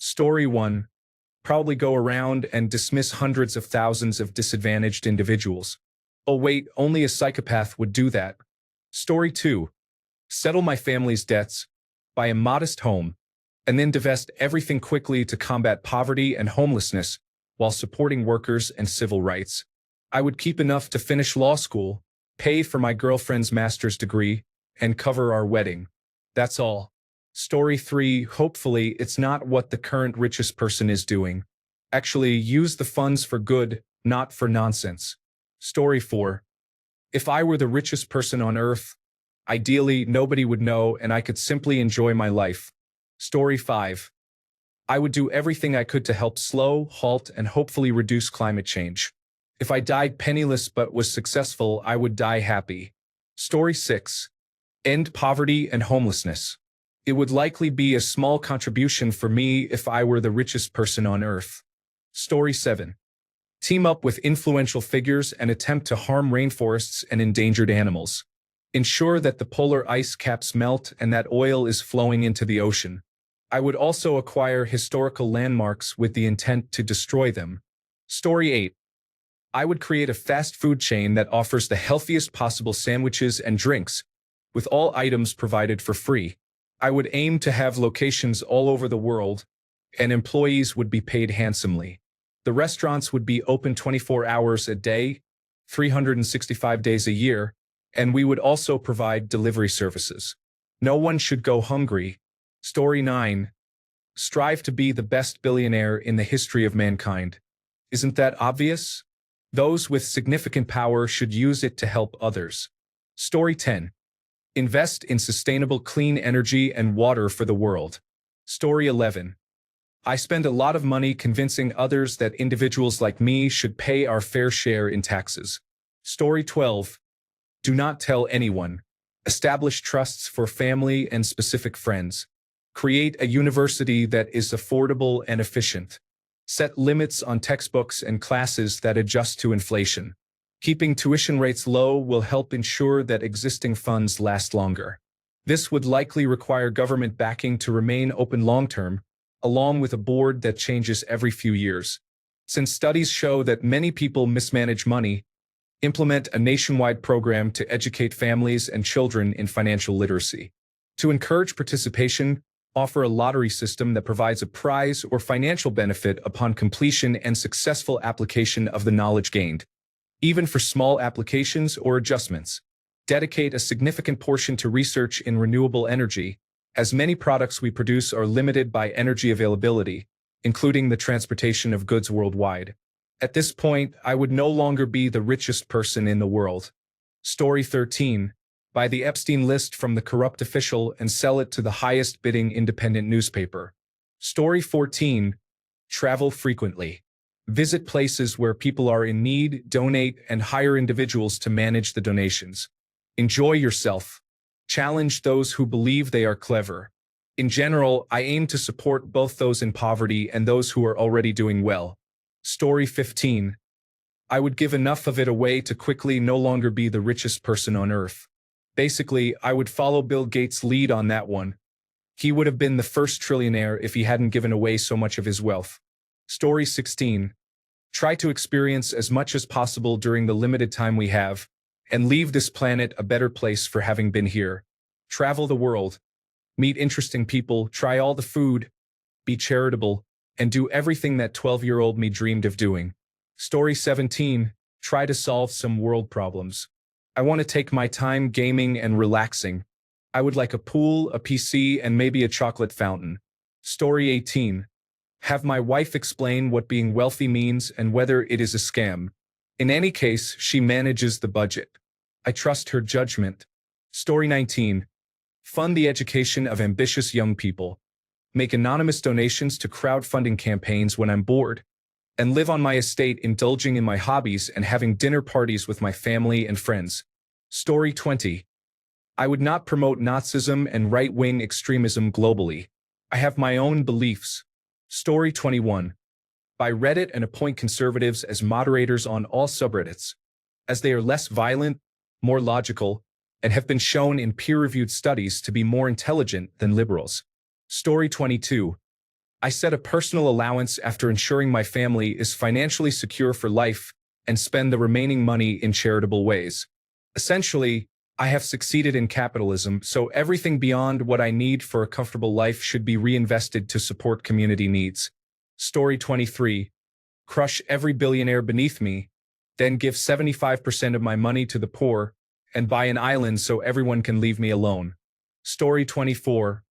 Story 1. Probably go around and dismiss hundreds of thousands of disadvantaged individuals. Oh wait, only a psychopath would do that. Story 2. Settle my family's debts, buy a modest home, and then divest everything quickly to combat poverty and homelessness while supporting workers and civil rights. I would keep enough to finish law school, pay for my girlfriend's master's degree, and cover our wedding. That's all. Story 3. Hopefully, it's not what the current richest person is doing. Actually, use the funds for good, not for nonsense. Story 4. If I were the richest person on earth, ideally, nobody would know and I could simply enjoy my life. Story 5. I would do everything I could to help slow, halt, and hopefully reduce climate change. If I died penniless but was successful, I would die happy. Story 6. End poverty and homelessness. It would likely be a small contribution for me if I were the richest person on earth. Story 7. Team up with influential figures and attempt to harm rainforests and endangered animals. Ensure that the polar ice caps melt and that oil is flowing into the ocean. I would also acquire historical landmarks with the intent to destroy them. Story 8. I would create a fast food chain that offers the healthiest possible sandwiches and drinks, with all items provided for free. I would aim to have locations all over the world, and employees would be paid handsomely. The restaurants would be open 24 hours a day, 365 days a year, and we would also provide delivery services. No one should go hungry. Story 9. Strive to be the best billionaire in the history of mankind. Isn't that obvious? Those with significant power should use it to help others. Story 10. Invest in sustainable clean energy and water for the world. Story 11. I spend a lot of money convincing others that individuals like me should pay our fair share in taxes. Story 12. Do not tell anyone. Establish trusts for family and specific friends. Create a university that is affordable and efficient. Set limits on textbooks and classes that adjust to inflation. Keeping tuition rates low will help ensure that existing funds last longer. This would likely require government backing to remain open long-term, along with a board that changes every few years. Since studies show that many people mismanage money, implement a nationwide program to educate families and children in financial literacy. To encourage participation, offer a lottery system that provides a prize or financial benefit upon completion and successful application of the knowledge gained. Even for small applications or adjustments, dedicate a significant portion to research in renewable energy, as many products we produce are limited by energy availability, including the transportation of goods worldwide. At this point, I would no longer be the richest person in the world. Story 13. Buy the Epstein list from the corrupt official and sell it to the highest bidding independent newspaper. Story 14. Travel frequently. Visit places where people are in need, donate, and hire individuals to manage the donations. Enjoy yourself. Challenge those who believe they are clever. In general, I aim to support both those in poverty and those who are already doing well. Story 15. I would give enough of it away to quickly no longer be the richest person on earth. Basically, I would follow Bill Gates' lead on that one. He would have been the first trillionaire if he hadn't given away so much of his wealth. Story 16. Try to experience as much as possible during the limited time we have, and leave this planet a better place for having been here. Travel the world. Meet interesting people, try all the food, be charitable, and do everything that 12-year-old me dreamed of doing. Story 17. Try to solve some world problems. I want to take my time gaming and relaxing. I would like a pool, a PC, and maybe a chocolate fountain. Story 18. Have my wife explain what being wealthy means and whether it is a scam. In any case, she manages the budget. I trust her judgment. Story 19. Fund the education of ambitious young people. Make anonymous donations to crowdfunding campaigns when I'm bored. And live on my estate indulging in my hobbies and having dinner parties with my family and friends. Story 20. I would not promote Nazism and right-wing extremism globally. I have my own beliefs. Story 21. Buy Reddit and appoint conservatives as moderators on all subreddits, as they are less violent, more logical, and have been shown in peer-reviewed studies to be more intelligent than liberals. Story 22. I set a personal allowance after ensuring my family is financially secure for life and spend the remaining money in charitable ways. Essentially, I have succeeded in capitalism, so everything beyond what I need for a comfortable life should be reinvested to support community needs. Story 23. Crush every billionaire beneath me, then give 75% of my money to the poor, and buy an island so everyone can leave me alone. Story 24.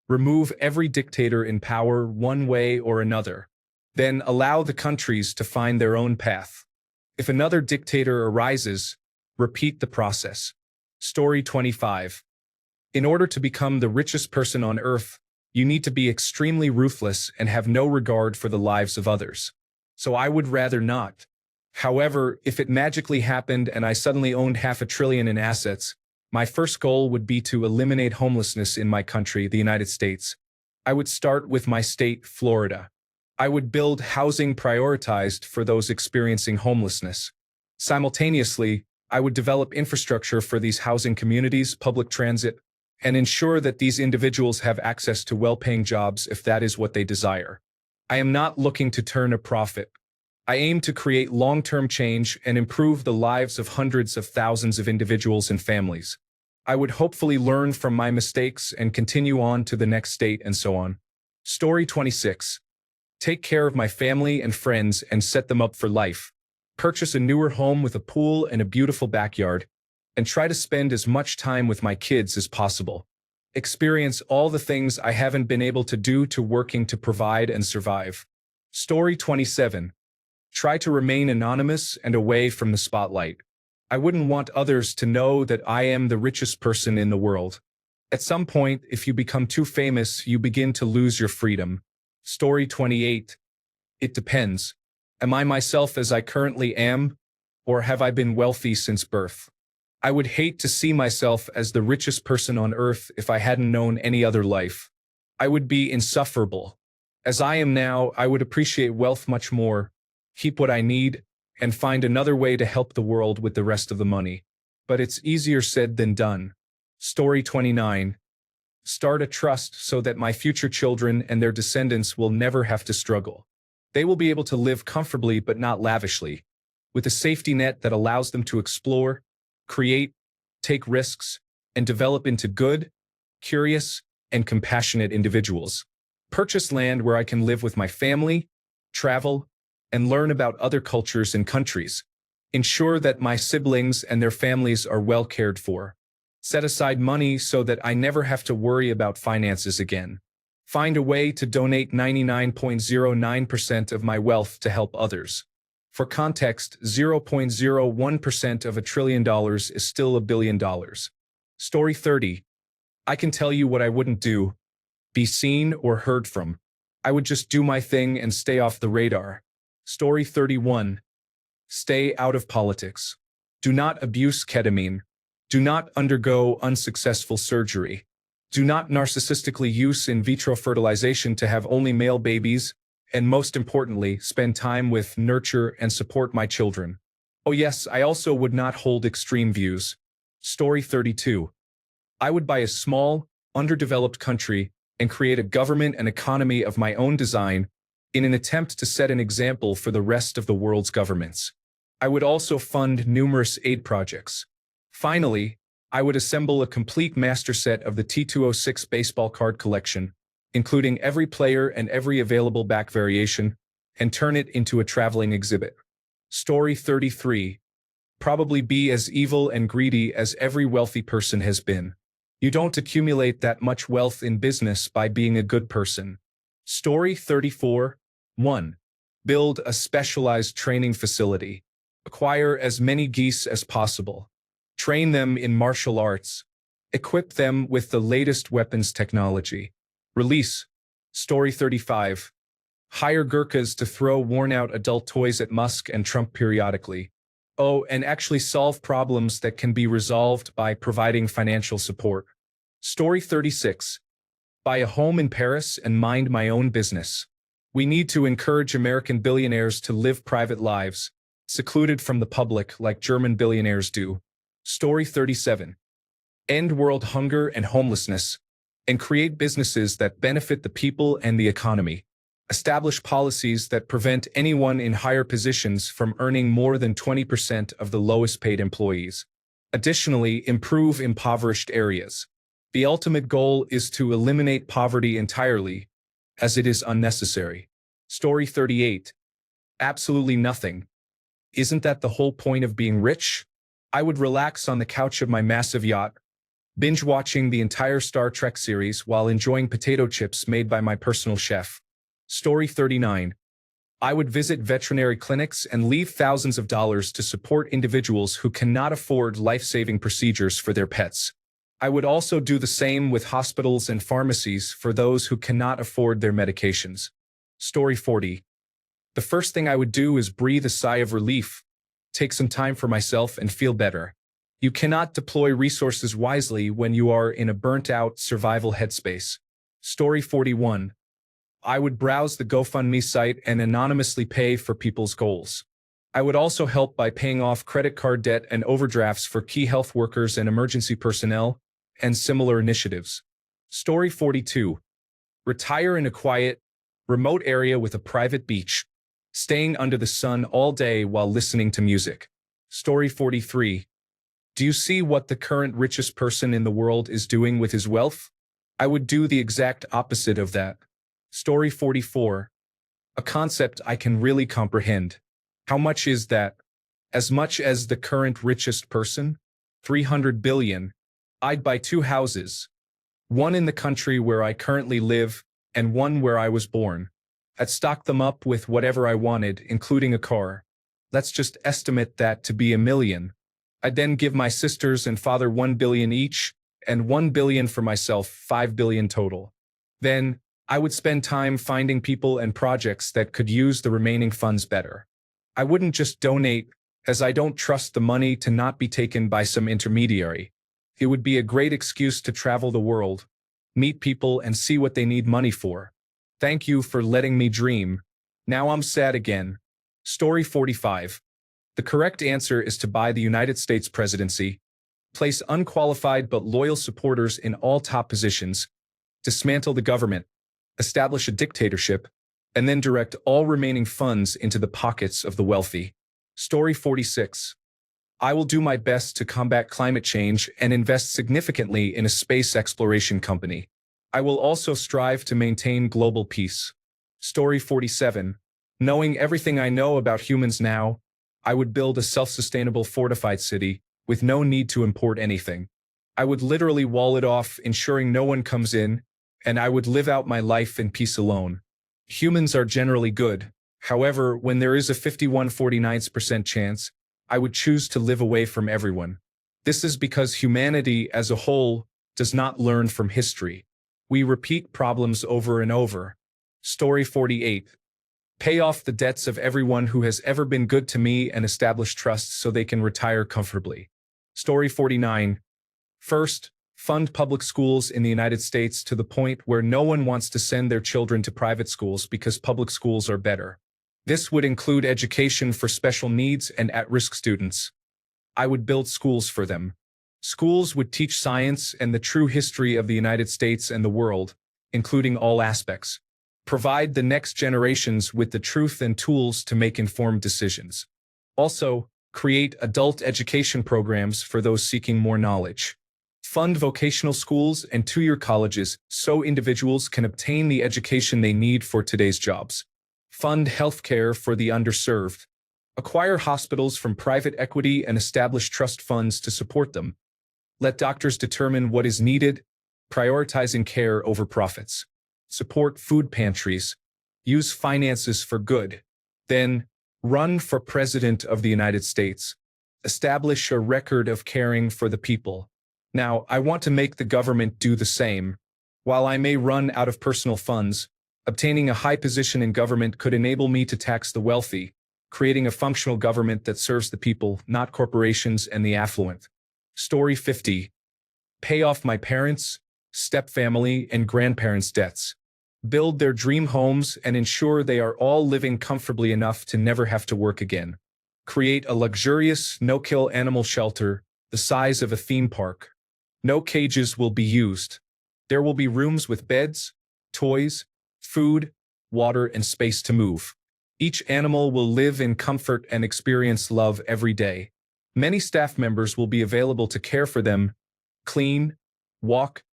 Remove every dictator in power one way or another. Then allow the countries to find their own path. If another dictator arises, repeat the process. Story 25. In order to become the richest person on earth, you need to be extremely ruthless and have no regard for the lives of others. So I would rather not. However, if it magically happened and I suddenly owned $500 billion in assets, my first goal would be to eliminate homelessness in my country, the United States. I would start with my state, Florida. I would build housing prioritized for those experiencing homelessness. Simultaneously, I would develop infrastructure for these housing communities, public transit, and ensure that these individuals have access to well-paying jobs if that is what they desire. I am not looking to turn a profit. I aim to create long-term change and improve the lives of hundreds of thousands of individuals and families. I would hopefully learn from my mistakes and continue on to the next state and so on. Story 26. Take care of my family and friends and set them up for life. Purchase a newer home with a pool and a beautiful backyard, and try to spend as much time with my kids as possible. Experience all the things I haven't been able to do to working to provide and survive. Story 27. Try to remain anonymous and away from the spotlight. I wouldn't want others to know that I am the richest person in the world. At some point, if you become too famous, you begin to lose your freedom. Story 28. It depends. Am I myself as I currently am, or have I been wealthy since birth? I would hate to see myself as the richest person on earth if I hadn't known any other life. I would be insufferable. As I am now, I would appreciate wealth much more, keep what I need, and find another way to help the world with the rest of the money. But it's easier said than done. Story 29. Start a trust so that my future children and their descendants will never have to struggle. They will be able to live comfortably but not lavishly, with a safety net that allows them to explore, create, take risks, and develop into good, curious, and compassionate individuals. Purchase land where I can live with my family, travel, and learn about other cultures and countries. Ensure that my siblings and their families are well cared for. Set aside money so that I never have to worry about finances again. Find a way to donate 99.09% of my wealth to help others. For context, 0.01% of $1 trillion is still $1 billion. Story 30. I can tell you what I wouldn't do. Be seen or heard from. I would just do my thing and stay off the radar. Story 31. Stay out of politics. Do not abuse ketamine. Do not undergo unsuccessful surgery. Do not narcissistically use in vitro fertilization to have only male babies, and most importantly, spend time with, nurture, and support my children. Oh yes, I also would not hold extreme views. Story 32. I would buy a small, underdeveloped country and create a government and economy of my own design in an attempt to set an example for the rest of the world's governments. I would also fund numerous aid projects. Finally, I would assemble a complete master set of the T206 baseball card collection, including every player and every available back variation, and turn it into a traveling exhibit. Story 33. Probably be as evil and greedy as every wealthy person has been. You don't accumulate that much wealth in business by being a good person. Story 34. 1. Build a specialized training facility. Acquire as many geese as possible. Train them in martial arts. Equip them with the latest weapons technology. Release. Story 35. Hire Gurkhas to throw worn-out adult toys at Musk and Trump periodically. Oh, and actually solve problems that can be resolved by providing financial support. Story 36. Buy a home in Paris and mind my own business. We need to encourage American billionaires to live private lives, secluded from the public like German billionaires do. Story 37. End world hunger and homelessness, and create businesses that benefit the people and the economy. Establish policies that prevent anyone in higher positions from earning more than 20% of the lowest paid employees. Additionally, improve impoverished areas. The ultimate goal is to eliminate poverty entirely, as it is unnecessary. Story 38. Absolutely nothing. Isn't that the whole point of being rich? I would relax on the couch of my massive yacht, binge-watching the entire Star Trek series while enjoying potato chips made by my personal chef. Story 39. I would visit veterinary clinics and leave thousands of dollars to support individuals who cannot afford life-saving procedures for their pets. I would also do the same with hospitals and pharmacies for those who cannot afford their medications. Story 40. The first thing I would do is breathe a sigh of relief, take some time for myself, and feel better. You cannot deploy resources wisely when you are in a burnt-out survival headspace. Story 41. I would browse the GoFundMe site and anonymously pay for people's goals. I would also help by paying off credit card debt and overdrafts for key health workers and emergency personnel, and similar initiatives. Story 42. Retire in a quiet, remote area with a private beach, staying under the sun all day while listening to music. Story 43. Do you see what the current richest person in the world is doing with his wealth? I would do the exact opposite of that. Story 44. A concept I can really comprehend. How much is that? As much as the current richest person? 300 billion. I'd buy 2 houses. One in the country where I currently live, and one where I was born. I'd stock them up with whatever I wanted, including a car. Let's just estimate that to be $1 million. I'd then give my sisters and father 1 billion each, and 1 billion for myself, 5 billion total. Then, I would spend time finding people and projects that could use the remaining funds better. I wouldn't just donate, as I don't trust the money to not be taken by some intermediary. It would be a great excuse to travel the world, meet people, and see what they need money for. Thank you for letting me dream. Now I'm sad again. Story 45. The correct answer is to buy the United States presidency, place unqualified but loyal supporters in all top positions, dismantle the government, establish a dictatorship, and then direct all remaining funds into the pockets of the wealthy. Story 46. I will do my best to combat climate change and invest significantly in a space exploration company. I will also strive to maintain global peace. Story 47. Knowing everything I know about humans now, I would build a self-sustainable fortified city with no need to import anything. I would literally wall it off, ensuring no one comes in, and I would live out my life in peace alone. Humans are generally good. However, when there is a 51.49% chance, I would choose to live away from everyone. This is because humanity as a whole does not learn from history. We repeat problems over and over. Story 48. Pay off the debts of everyone who has ever been good to me and establish trust so they can retire comfortably. Story 49. First, fund public schools in the United States to the point where no one wants to send their children to private schools because public schools are better. This would include education for special needs and at-risk students. I would build schools for them. Schools would teach science and the true history of the United States and the world, including all aspects. Provide the next generations with the truth and tools to make informed decisions. Also, create adult education programs for those seeking more knowledge. Fund vocational schools and two-year colleges so individuals can obtain the education they need for today's jobs. Fund healthcare for the underserved. Acquire hospitals from private equity and establish trust funds to support them. Let doctors determine what is needed, prioritizing care over profits. Support food pantries. Use finances for good. Then, run for President of the United States. Establish a record of caring for the people. Now, I want to make the government do the same. While I may run out of personal funds, obtaining a high position in government could enable me to tax the wealthy, creating a functional government that serves the people, not corporations and the affluent. Story 50. Pay off my parents, stepfamily, and grandparents' debts. Build their dream homes and ensure they are all living comfortably enough to never have to work again. Create a luxurious, no-kill animal shelter the size of a theme park. No cages will be used. There will be rooms with beds, toys, food, water, and space to move. Each animal will live in comfort and experience love every day. Many staff members will be available to care for them, clean, walk,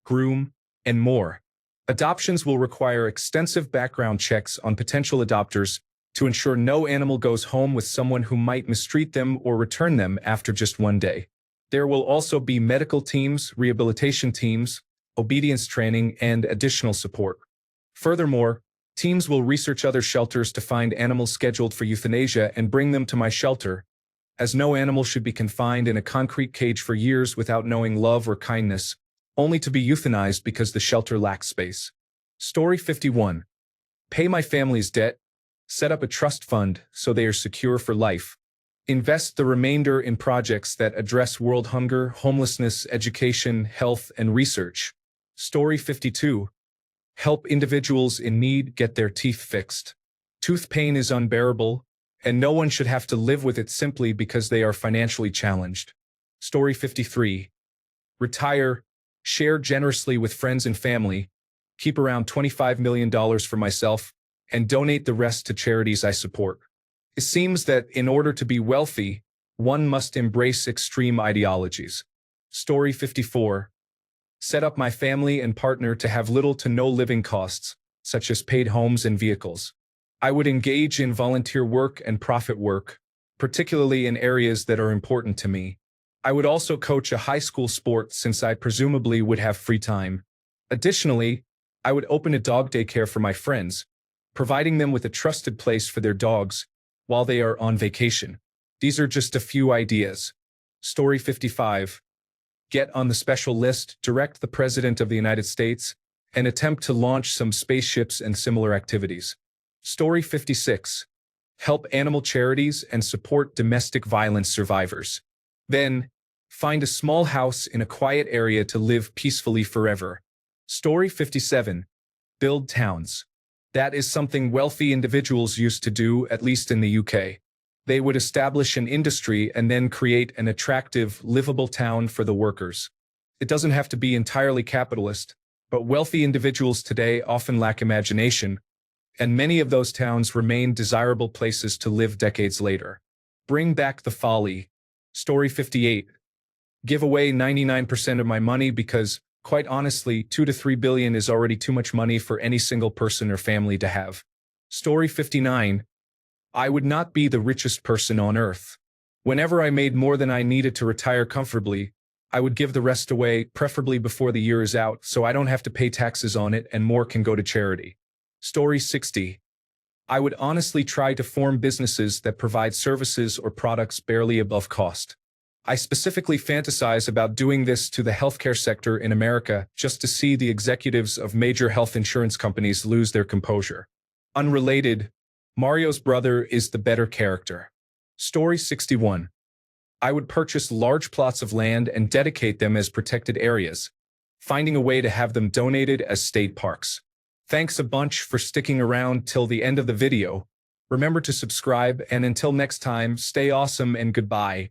groom, and more. Adoptions will require extensive background checks on potential adopters to ensure no animal goes home with someone who might mistreat them or return them after just one day. There will also be medical teams, rehabilitation teams, obedience training, and additional support. Furthermore, teams will research other shelters to find animals scheduled for euthanasia and bring them to my shelter, as no animal should be confined in a concrete cage for years without knowing love or kindness, only to be euthanized because the shelter lacks space. Story 51. Pay my family's debt. Set up a trust fund so they are secure for life. Invest the remainder in projects that address world hunger, homelessness, education, health, and research. Story 52. Help individuals in need get their teeth fixed. Tooth pain is unbearable, and no one should have to live with it simply because they are financially challenged. Story 53. Retire, share generously with friends and family, keep around $25 million for myself, and donate the rest to charities I support. It seems that in order to be wealthy, one must embrace extreme ideologies. Story 54. Set up my family and partner to have little to no living costs, such as paid homes and vehicles. I would engage in volunteer work and profit work, particularly in areas that are important to me. I would also coach a high school sport since I presumably would have free time. Additionally, I would open a dog daycare for my friends, providing them with a trusted place for their dogs while they are on vacation. These are just a few ideas. Story 55. Get on the special list, direct the President of the United States, and attempt to launch some spaceships and similar activities. Story 56. Help animal charities and support domestic violence survivors. Then, find a small house in a quiet area to live peacefully forever. Story 57. Build towns. That is something wealthy individuals used to do, at least in the UK. They would establish an industry and then create an attractive, livable town for the workers. It doesn't have to be entirely capitalist, but wealthy individuals today often lack imagination, and many of those towns remain desirable places to live decades later. Bring back the folly. Story 58. Give away 99% of my money because, quite honestly, 2 to 3 billion is already too much money for any single person or family to have. Story 59. I would not be the richest person on earth. Whenever I made more than I needed to retire comfortably, I would give the rest away, preferably before the year is out, so I don't have to pay taxes on it and more can go to charity. Story 60. I would honestly try to form businesses that provide services or products barely above cost. I specifically fantasize about doing this to the healthcare sector in America just to see the executives of major health insurance companies lose their composure. Unrelated, Mario's brother is the better character. Story 61. I would purchase large plots of land and dedicate them as protected areas, finding a way to have them donated as state parks. Thanks a bunch for sticking around till the end of the video. Remember to subscribe, and until next time, stay awesome and goodbye.